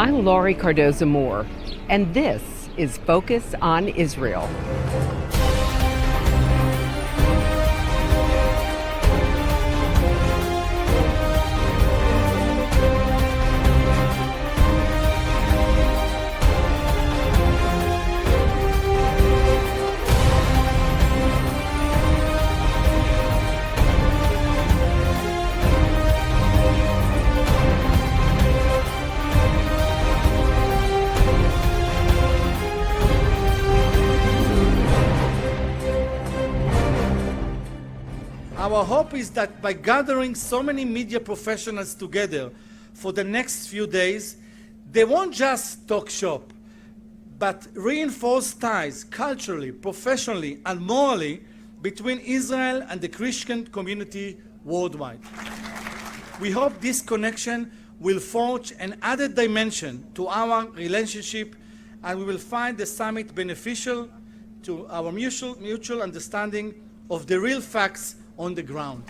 I'm Laurie Cardoza-Moore, and this is Focus on Israel. Our hope is that by gathering so many media professionals together for the next few days, they won't just talk shop, but reinforce ties culturally, professionally, and morally between Israel and the Christian community worldwide. We hope this connection will forge an added dimension to our relationship, and we will find the summit beneficial to our mutual understanding of the real facts on the ground.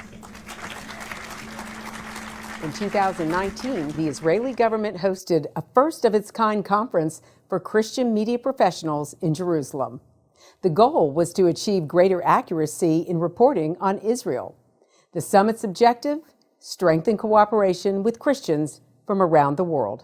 In 2019, the Israeli government hosted a first-of-its-kind conference for Christian media professionals in Jerusalem. The goal was to achieve greater accuracy in reporting on Israel. The summit's objective? Strengthen cooperation with Christians from around the world.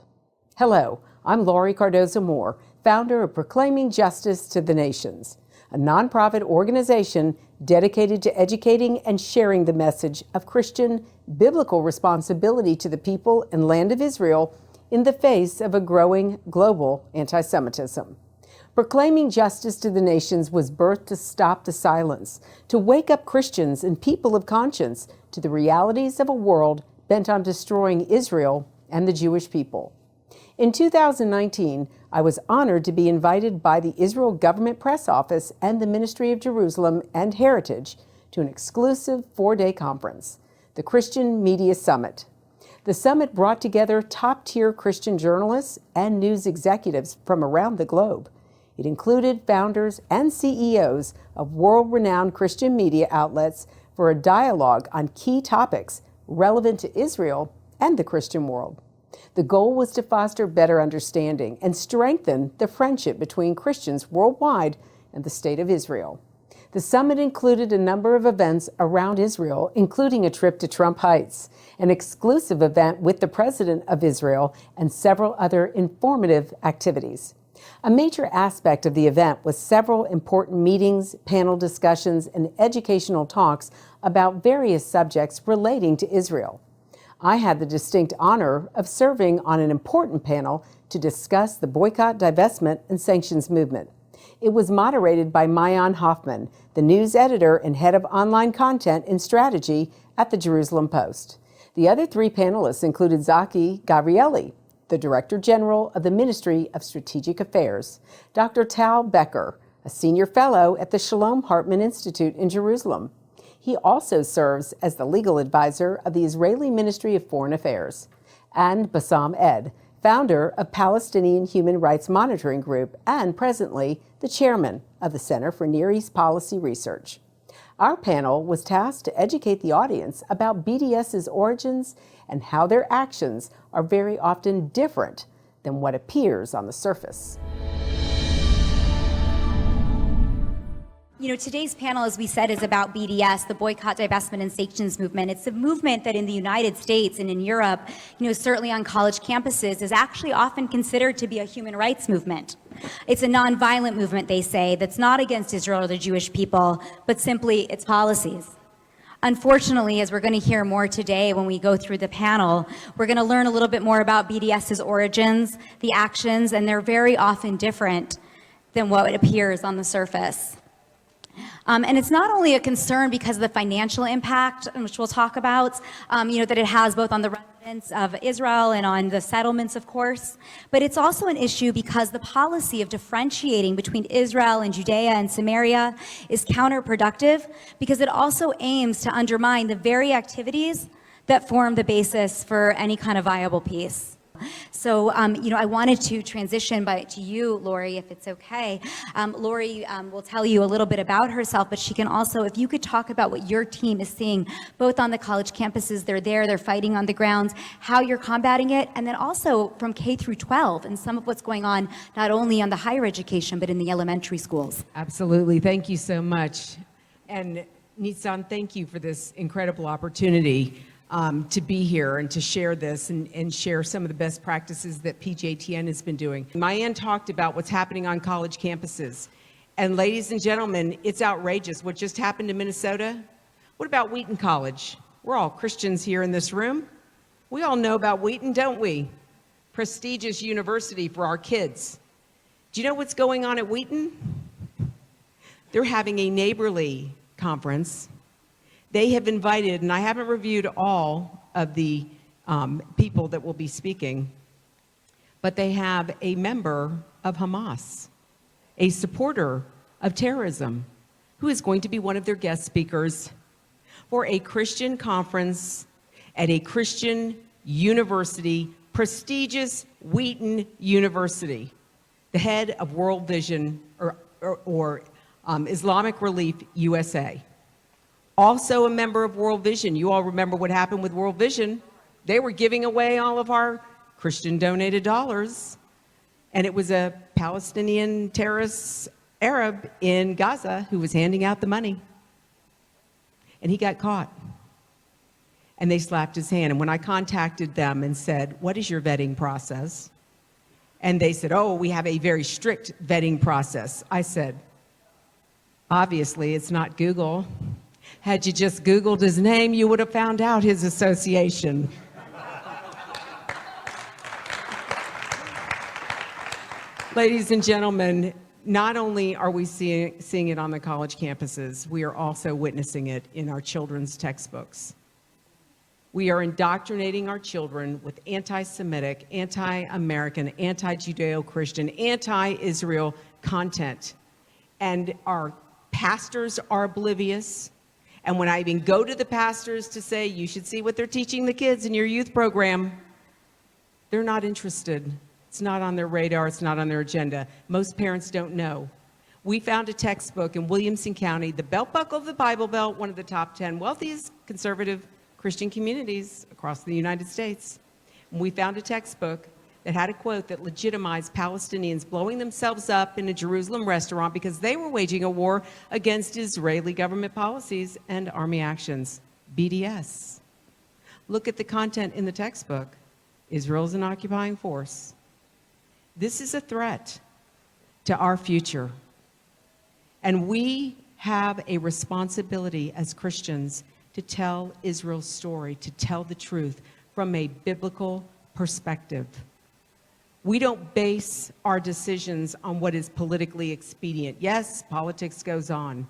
Hello, I'm Laurie Cardoza-Moore, founder of Proclaiming Justice to the Nations, a nonprofit organization dedicated to educating and sharing the message of Christian biblical responsibility to the people and land of Israel in the face of a growing global anti-Semitism. Proclaiming Justice to the Nations was birthed to stop the silence, to wake up Christians and people of conscience to the realities of a world bent on destroying Israel and the Jewish people. In 2019, I was honored to be invited by the Israel Government Press Office and the Ministry of Jerusalem and Heritage to an exclusive 4-day conference, the Christian Media Summit. The summit brought together top-tier Christian journalists and news executives from around the globe. It included founders and CEOs of world-renowned Christian media outlets for a dialogue on key topics relevant to Israel and the Christian world. The goal was to foster better understanding and strengthen the friendship between Christians worldwide and the State of Israel. The summit included a number of events around Israel, including a trip to Trump Heights, an exclusive event with the President of Israel, and several other informative activities. A major aspect of the event was several important meetings, panel discussions, and educational talks about various subjects relating to Israel. I had the distinct honor of serving on an important panel to discuss the boycott, divestment, and sanctions movement. It was moderated by Mayan Hoffman, the news editor and head of online content and strategy at the Jerusalem Post. The other 3 panelists included Zaki Gabrieli, the Director General of the Ministry of Strategic Affairs, Dr. Tal Becker, a senior fellow at the Shalom Hartman Institute in Jerusalem. He also serves as the legal advisor of the Israeli Ministry of Foreign Affairs, and Bassam Ed, founder of Palestinian Human Rights Monitoring Group and presently the chairman of the Center for Near East Policy Research. Our panel was tasked to educate the audience about BDS's origins and how their actions are very often different than what appears on the surface. You know, today's panel, as we said, is about BDS, the boycott, divestment, and sanctions movement. It's a movement that in the United States and in Europe, certainly on college campuses, is actually often considered to be a human rights movement. It's a nonviolent movement, they say, that's not against Israel or the Jewish people, but simply its policies. Unfortunately, as we're going to hear more today when we go through the panel, we're going to learn a little bit more about BDS's origins, the actions, and they're very often different than what appears on the surface. And it's not only a concern because of the financial impact, which we'll talk about, that it has both on the residents of Israel and on the settlements, of course, but it's also an issue because the policy of differentiating between Israel and Judea and Samaria is counterproductive because it also aims to undermine the very activities that form the basis for any kind of viable peace. So, I wanted to transition to you, Lori, if it's okay. Lori will tell you a little bit about herself, but she can also, if you could talk about what your team is seeing, both on the college campuses, they're fighting on the grounds, how you're combating it, and then also from K through 12 and some of what's going on, not only on the higher education, but in the elementary schools. Absolutely. Thank you so much. And Nisan, thank you for this incredible opportunity to be here and to share this and share some of the best practices that PJTN has been doing. Mayan talked about what's happening on college campuses. And ladies and gentlemen, it's outrageous what just happened in Minnesota. What about Wheaton College? We're all Christians here in this room. We all know about Wheaton, don't we? Prestigious university for our kids. Do you know what's going on at Wheaton? They're having a neighborly conference. They have invited, and I haven't reviewed all of the people that will be speaking, but they have a member of Hamas, a supporter of terrorism, who is going to be one of their guest speakers for a Christian conference at a Christian university, prestigious Wheaton University, the head of World Vision or Islamic Relief USA. Also a member of World Vision. You all remember what happened with World Vision. They were giving away all of our Christian donated dollars. And it was a Palestinian terrorist Arab in Gaza who was handing out the money. And he got caught. And they slapped his hand. And when I contacted them and said, what is your vetting process? And they said, oh, we have a very strict vetting process. I said, obviously, it's not Google. Had you just Googled his name, you would have found out his association. Ladies and gentlemen, not only are we seeing it on the college campuses, we are also witnessing it in our children's textbooks. We are indoctrinating our children with anti-Semitic, anti-American, anti-Judeo-Christian, anti-Israel content. And our pastors are oblivious. And when I even go to the pastors to say, you should see what they're teaching the kids in your youth program, they're not interested. It's not on their radar. It's not on their agenda. Most parents don't know. We found a textbook in Williamson County, the Belt Buckle of the Bible Belt, one of the top 10 wealthiest conservative Christian communities across the United States. And we found a textbook that had a quote that legitimized Palestinians blowing themselves up in a Jerusalem restaurant because they were waging a war against Israeli government policies and army actions. BDS. Look at the content in the textbook. Israel is an occupying force. This is a threat to our future. And we have a responsibility as Christians to tell Israel's story, to tell the truth from a biblical perspective. We don't base our decisions on what is politically expedient. Yes, politics goes on,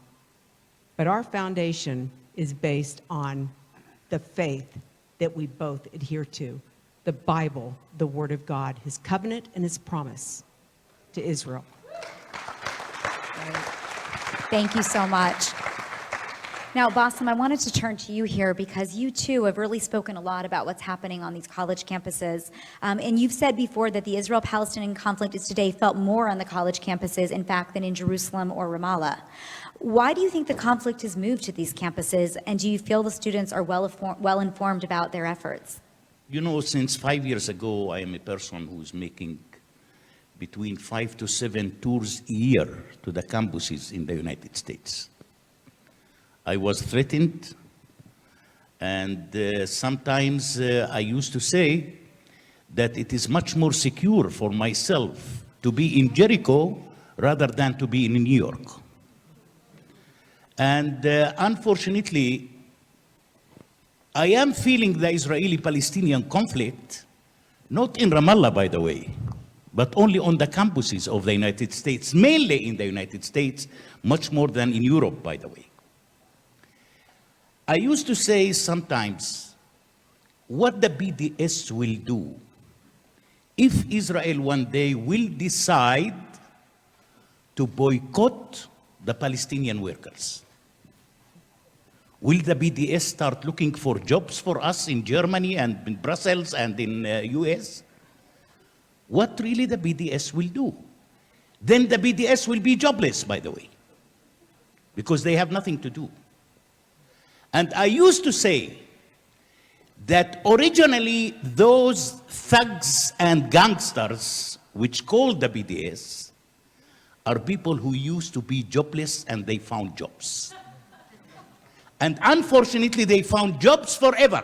but our foundation is based on the faith that we both adhere to, the Bible, the Word of God, His covenant and His promise to Israel. Thank you so much. Now, Bassem, I wanted to turn to you here because you too have really spoken a lot about what's happening on these college campuses. And you've said before that the Israel-Palestinian conflict is today felt more on the college campuses, in fact, than in Jerusalem or Ramallah. Why do you think the conflict has moved to these campuses, and do you feel the students are well informed about their efforts? You know, since 5 years ago, I am a person who's making between 5 to 7 tours a year to the campuses in the United States. I was threatened, and sometimes I used to say that it is much more secure for myself to be in Jericho rather than to be in New York. And unfortunately, I am feeling the Israeli-Palestinian conflict, not in Ramallah, by the way, but only on the campuses of the United States, mainly in the United States, much more than in Europe, by the way. I used to say sometimes what the BDS will do if Israel one day will decide to boycott the Palestinian workers. Will the BDS start looking for jobs for us in Germany and in Brussels and in US? what really the BDS will do. Then the BDS will be jobless, by the way, because they have nothing to do. And I used to say that originally those thugs and gangsters which called the BDS are people who used to be jobless and they found jobs. And unfortunately, they found jobs forever,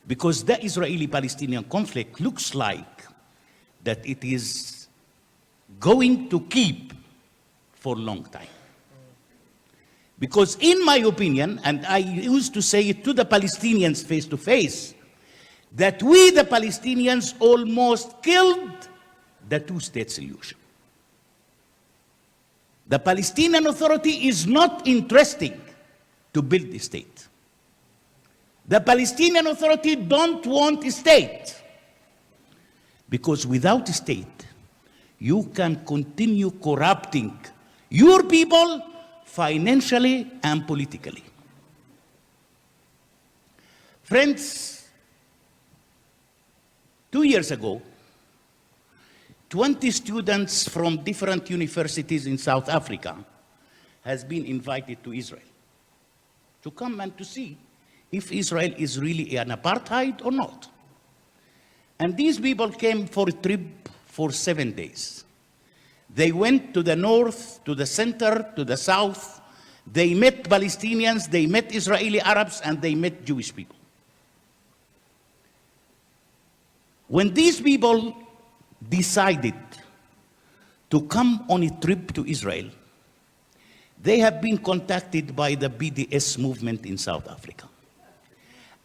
because the Israeli-Palestinian conflict looks like that it is going to keep for a long time. Because in my opinion, and I used to say it to the Palestinians face to face, that we, the Palestinians, almost killed the two-state solution. The Palestinian Authority is not interested to build a state. The Palestinian Authority don't want a state, because without a state, you can continue corrupting your people financially and politically. Friends, 2 years ago, 20 students from different universities in South Africa has been invited to Israel to come and to see if Israel is really an apartheid or not. And these people came for a trip for 7 days. They went to the north, to the center, to the south. They met Palestinians, they met Israeli Arabs, and they met Jewish people. When these people decided to come on a trip to Israel, they have been contacted by the BDS movement in South Africa.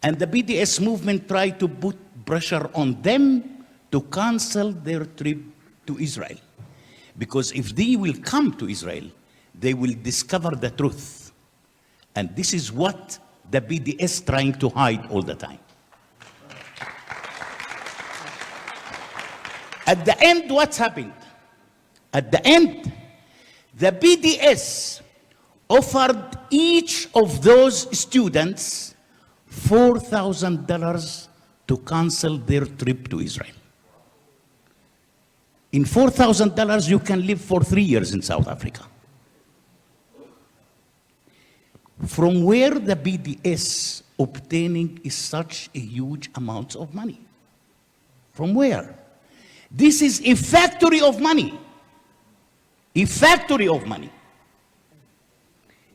And the BDS movement tried to put pressure on them to cancel their trip to Israel. Because if they will come to Israel, they will discover the truth. And this is what the BDS trying to hide all the time. At the end, what's happened? At the end, the BDS offered each of those students $4,000 to cancel their trip to Israel. In $4,000, you can live for 3 years in South Africa. From where the BDS obtaining is such a huge amount of money? From where? This is a factory of money. A factory of money.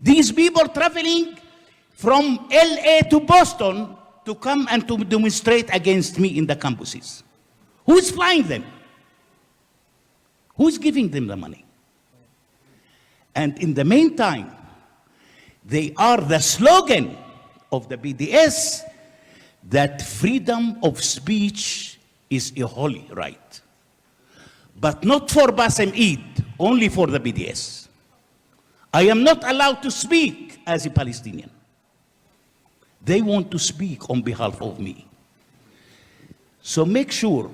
These people traveling from LA to Boston to come and to demonstrate against me in the campuses. Who's flying them? Who's giving them the money? And in the meantime, they are the slogan of the BDS that freedom of speech is a holy right. But not for Bassem Eid, only for the BDS. I am not allowed to speak as a Palestinian. They want to speak on behalf of me. So make sure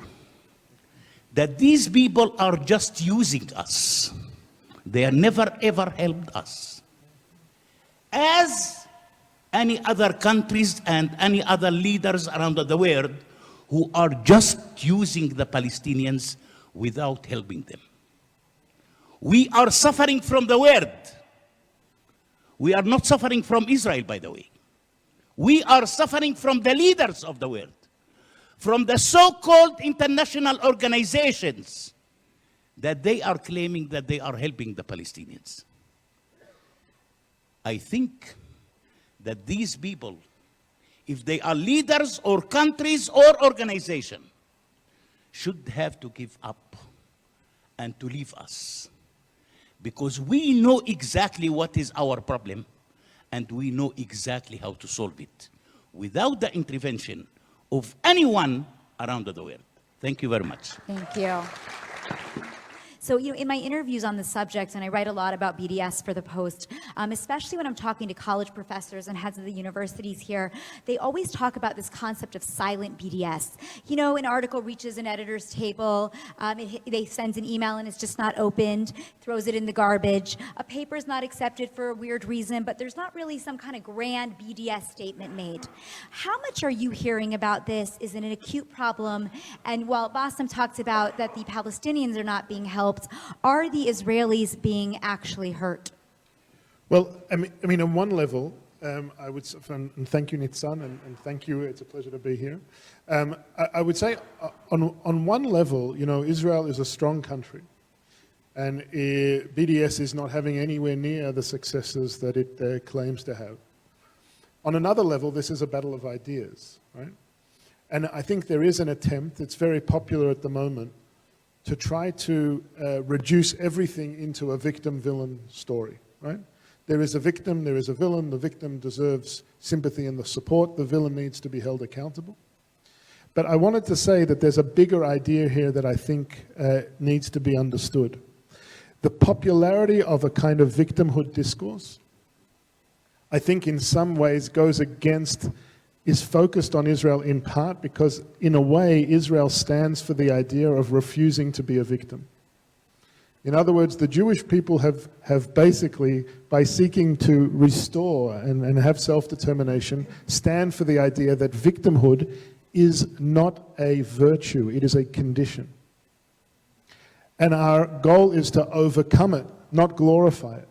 that these people are just using us. They have never ever helped us. As any other countries and any other leaders around the world who are just using the Palestinians without helping them. We are suffering from the world. We are not suffering from Israel, by the way. We are suffering from the leaders of the world, from the so-called international organizations that they are claiming that they are helping the Palestinians. I think that these people, if they are leaders or countries or organizations, should have to give up and to leave us. Because we know exactly what is our problem, and we know exactly how to solve it without the intervention of anyone around the world. Thank you very much. Thank you. So, in my interviews on the subject, and I write a lot about BDS for the Post, especially when I'm talking to college professors and heads of the universities here, they always talk about this concept of silent BDS. An article reaches an editor's table, they sends an email and it's just not opened, throws it in the garbage. A paper's not accepted for a weird reason, but there's not really some kind of grand BDS statement made. How much are you hearing about this? Is it an acute problem? And while Bassem talked about that the Palestinians are not being helped, are the Israelis being actually hurt? Well, I mean, on one level, I would, and thank you, Nitzan, and thank you, it's a pleasure to be here. I would say, on one level, Israel is a strong country, and BDS is not having anywhere near the successes that it claims to have. On another level, this is a battle of ideas, right? And I think there is an attempt, it's very popular at the moment, to try to reduce everything into a victim-villain story, right? There is a victim, there is a villain, the victim deserves sympathy and the support, the villain needs to be held accountable. But I wanted to say that there's a bigger idea here that I think needs to be understood. The popularity of a kind of victimhood discourse, I think in some ways is focused on Israel in part because in a way Israel stands for the idea of refusing to be a victim. In other words, the Jewish people have basically, by seeking to restore and have self-determination, stand for the idea that victimhood is not a virtue, it is a condition. And our goal is to overcome it, not glorify it.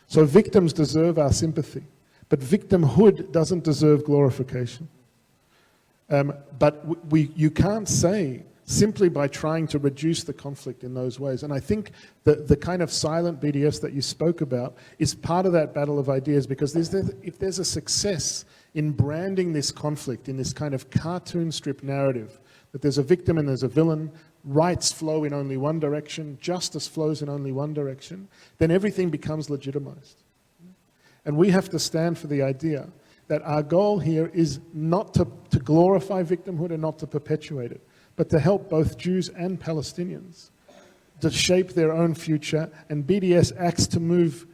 So victims deserve our sympathy, but victimhood doesn't deserve glorification. But you can't say simply by trying to reduce the conflict in those ways. And I think the kind of silent BDS that you spoke about is part of that battle of ideas, because if there's a success in branding this conflict in this kind of cartoon strip narrative, that there's a victim and there's a villain, rights flow in only one direction, justice flows in only one direction, then everything becomes legitimized. And we have to stand for the idea that our goal here is not to glorify victimhood and not to perpetuate it, but to help both Jews and Palestinians to shape their own future, and BDS acts to move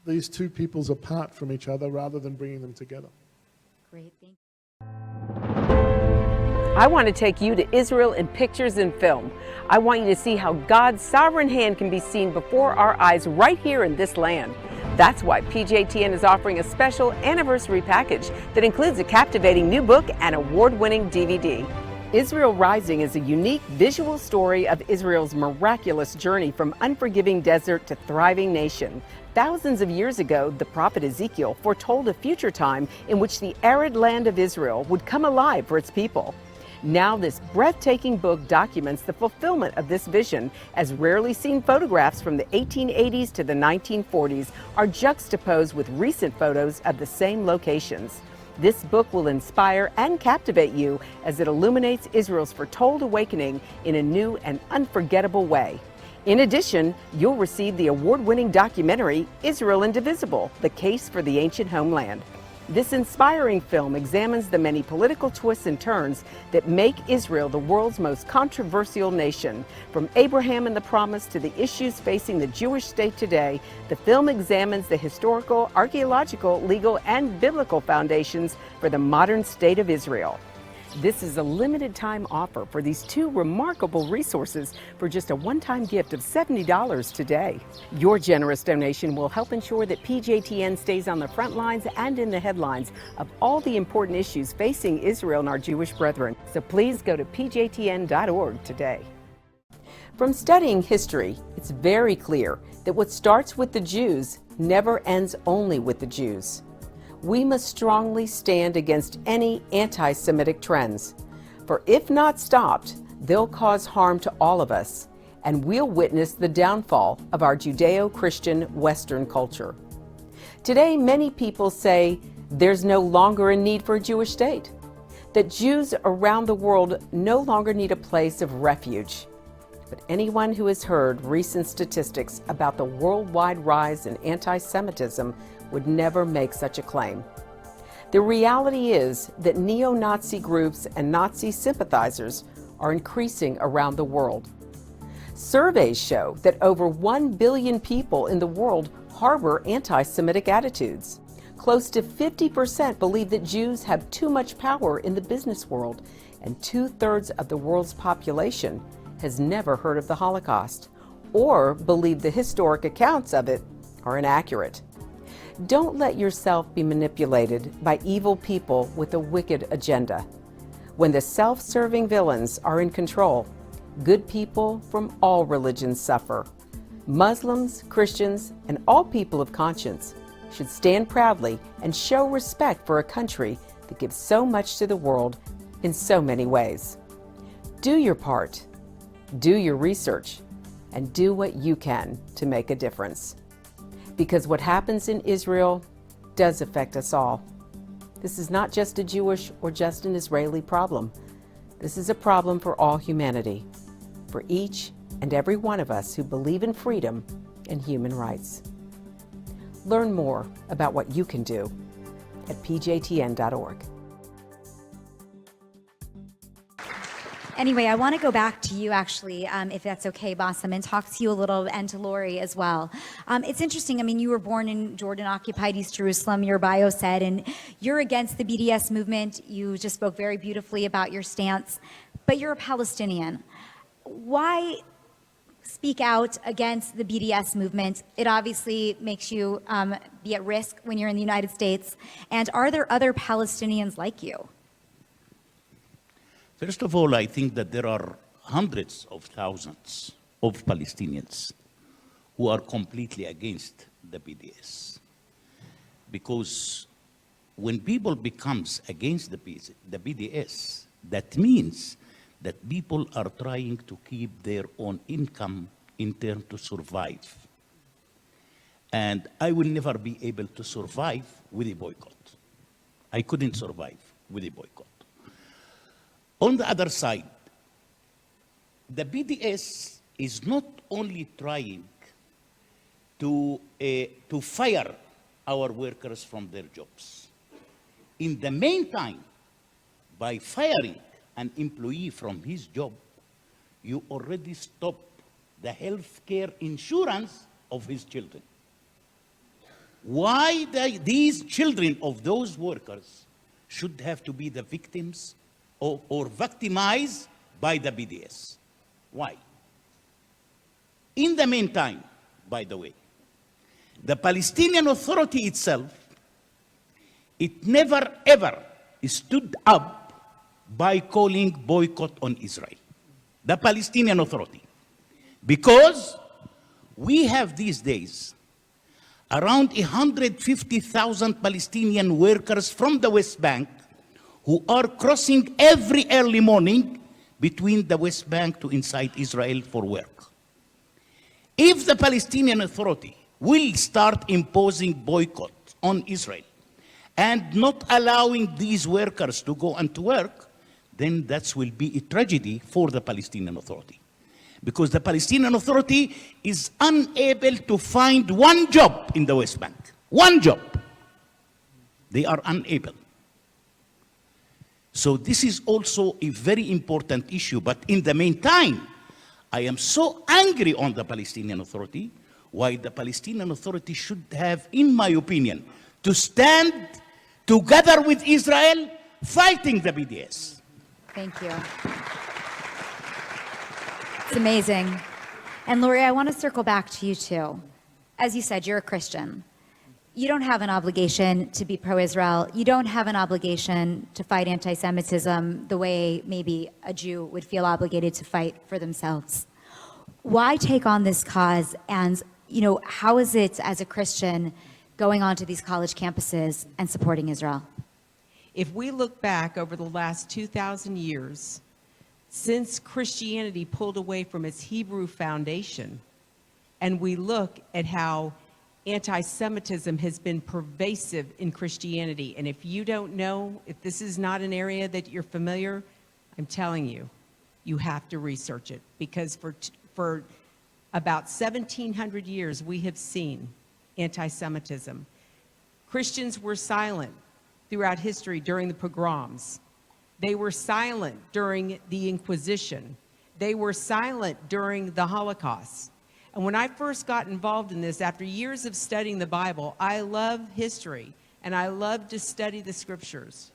these two peoples apart from each other rather than bringing them together. Great, thank you. I want to take you to Israel in pictures and film. I want you to see how God's sovereign hand can be seen before our eyes right here in this land. That's why PJTN is offering a special anniversary package that includes a captivating new book and award-winning DVD. Israel Rising is a unique visual story of Israel's miraculous journey from unforgiving desert to thriving nation. Thousands of years ago, the prophet Ezekiel foretold a future time in which the arid land of Israel would come alive for its people. Now this breathtaking book documents the fulfillment of this vision, as rarely seen photographs from the 1880s to the 1940s are juxtaposed with recent photos of the same locations. This book will inspire and captivate you as it illuminates Israel's foretold awakening in a new and unforgettable way. In addition, you'll receive the award-winning documentary, Israel Indivisible: The Case for the Ancient Homeland. This inspiring film examines the many political twists and turns that make Israel the world's most controversial nation. From Abraham and the Promise to the issues facing the Jewish state today, the film examines the historical, archaeological, legal, and biblical foundations for the modern state of Israel. This is a limited time offer for these two remarkable resources for just a one-time gift of $70 today. Your generous donation will help ensure that PJTN stays on the front lines and in the headlines of all the important issues facing Israel and our Jewish brethren. So please go to pjtn.org today. From studying history, it's very clear that what starts with the Jews never ends only with the Jews. We must strongly stand against any anti-Semitic trends, for if not stopped, they'll cause harm to all of us, and we'll witness the downfall of our Judeo-Christian Western culture. Today, many people say there's no longer a need for a Jewish state, that Jews around the world no longer need a place of refuge. But anyone who has heard recent statistics about the worldwide rise in anti-Semitism would never make such a claim. The reality is that neo-Nazi groups and Nazi sympathizers are increasing around the world. Surveys show that over 1 billion people in the world harbor anti-Semitic attitudes. Close to 50% believe that Jews have too much power in the business world, and 2/3 of the world's population has never heard of the Holocaust or believe the historic accounts of it are inaccurate. Don't let yourself be manipulated by evil people with a wicked agenda. When the self-serving villains are in control, good people from all religions suffer. Muslims, Christians, and all people of conscience should stand proudly and show respect for a country that gives so much to the world in so many ways. Do your part, do your research, and do what you can to make a difference. Because what happens in Israel does affect us all. This is not just a Jewish or just an Israeli problem. This is a problem for all humanity, for each and every one of us who believe in freedom and human rights. Learn more about what you can do at pjtn.org. Anyway, I want to go back to you, actually, if that's okay, Bassem, and talk to you a little, and to Lori as well. It's interesting. I mean, you were born in Jordan-occupied East Jerusalem, your bio said, and you're against the BDS movement. You just spoke very beautifully about your stance, but you're a Palestinian. Why speak out against the BDS movement? It obviously makes you be at risk when you're in the United States. And are there other Palestinians like you? First of all, I think that there are hundreds of thousands of Palestinians who are completely against the BDS. Because when people becomes against the BDS, that means that people are trying to keep their own income in turn to survive. And I will never be able to survive with a boycott. I couldn't survive with a boycott. On the other side, the BDS is not only trying to fire our workers from their jobs. In the meantime, by firing an employee from his job, you already stop the health care insurance of his children. Why these children of those workers should have to be the victims or victimized by the BDS? Why? In the meantime, by the way, the Palestinian Authority itself, it never ever stood up by calling boycott on Israel, the Palestinian Authority, because we have these days around 150,000 Palestinian workers from the West Bank who are crossing every early morning between the West Bank to inside Israel for work. If the Palestinian Authority will start imposing boycott on Israel and not allowing these workers to go and to work, then that will be a tragedy for the Palestinian Authority. Because the Palestinian Authority is unable to find one job in the West Bank. One job. They are unable. So this is also a very important issue. But in the meantime, I am so angry on the Palestinian Authority, why the Palestinian Authority should have, in my opinion, to stand together with Israel fighting the BDS. Thank you. It's amazing. And Lori, I want to circle back to you too. As you said, you're a Christian. You don't have an obligation to be pro-Israel. You don't have an obligation to fight anti-Semitism the way maybe a Jew would feel obligated to fight for themselves. Why take on this cause? And, how is it as a Christian going onto these college campuses and supporting Israel? If we look back over the last 2,000 years, since Christianity pulled away from its Hebrew foundation, and we look at how anti-Semitism has been pervasive in Christianity, and if you don't know, if this is not an area that you're familiar, I'm telling you, you have to research it, because for about 1,700 years we have seen anti-Semitism. Christians were silent throughout history during the pogroms. They were silent during the Inquisition. They were silent during the Holocaust. And when I first got involved in this, after years of studying the Bible, I love history and I love to study the scriptures.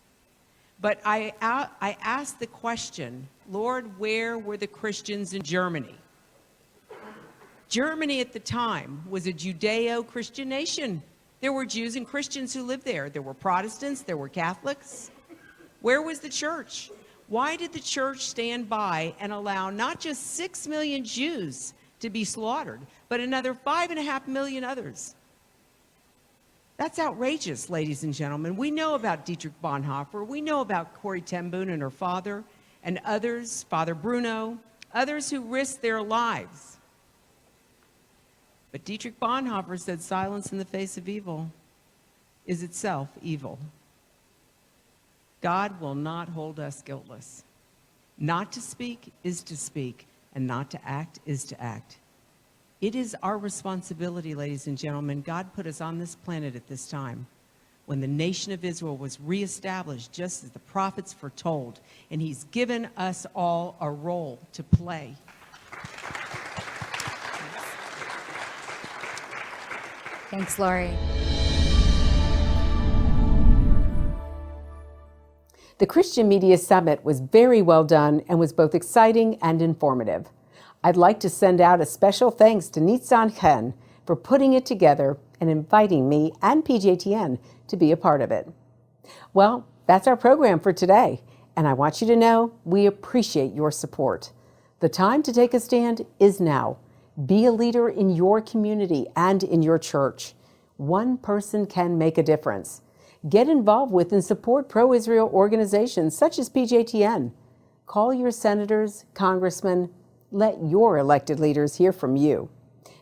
But I asked the question, Lord, where were the Christians in Germany? Germany at the time was a Judeo-Christian nation. There were Jews and Christians who lived there. There were Protestants, there were Catholics. Where was the church? Why did the church stand by and allow not just 6 million Jews to be slaughtered, but another 5.5 million others? That's outrageous, ladies and gentlemen. We know about Dietrich Bonhoeffer. We know about Corrie ten Boom and her father and others, Father Bruno, others who risked their lives. But Dietrich Bonhoeffer said silence in the face of evil is itself evil. God will not hold us guiltless. Not to speak is to speak, and not to act is to act. It is our responsibility, ladies and gentlemen. God put us on this planet at this time when the nation of Israel was reestablished just as the prophets foretold, and he's given us all a role to play. Thanks, Lori. The Christian Media Summit was very well done and was both exciting and informative. I'd like to send out a special thanks to Nitzan Chen for putting it together and inviting me and PJTN to be a part of it. Well, that's our program for today, and I want you to know we appreciate your support. The time to take a stand is now. Be a leader in your community and in your church. One person can make a difference. Get involved with and support pro-Israel organizations such as PJTN. Call your senators, congressmen. Let your elected leaders hear from you.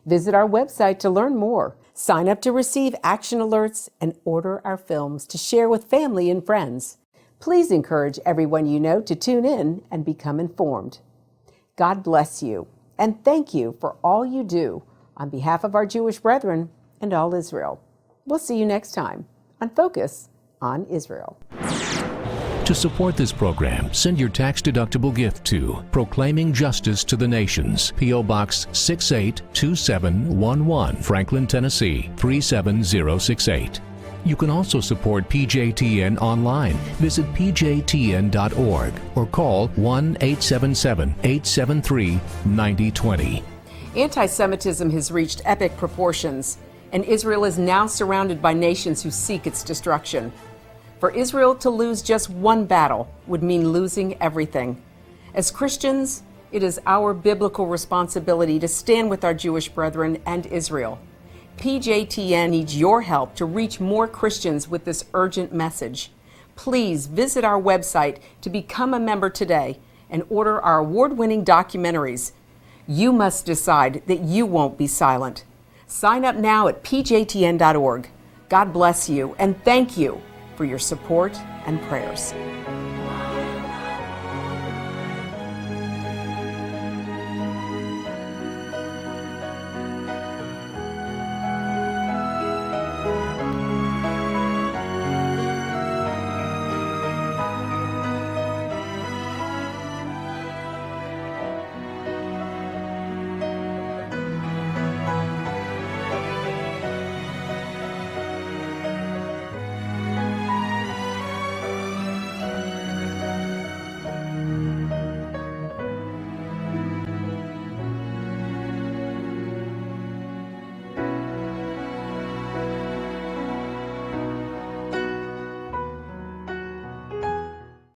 Visit our website to learn more. Sign up to receive action alerts and order our films to share with family and friends. Please encourage everyone you know to tune in and become informed. God bless you, and thank you for all you do on behalf of our Jewish brethren and all Israel. We'll see you next time on Focus on Israel. To support this program, send your tax-deductible gift to Proclaiming Justice to the Nations, P.O. Box 682711, Franklin, Tennessee 37068. You can also support PJTN online. Visit pjtn.org or call 1-877-873-9020. Anti-Semitism has reached epic proportions, and Israel is now surrounded by nations who seek its destruction. For Israel to lose just one battle would mean losing everything. As Christians, it is our biblical responsibility to stand with our Jewish brethren and Israel. PJTN needs your help to reach more Christians with this urgent message. Please visit our website to become a member today and order our award-winning documentaries. You must decide that you won't be silent. Sign up now at pjtn.org. God bless you, and thank you for your support and prayers.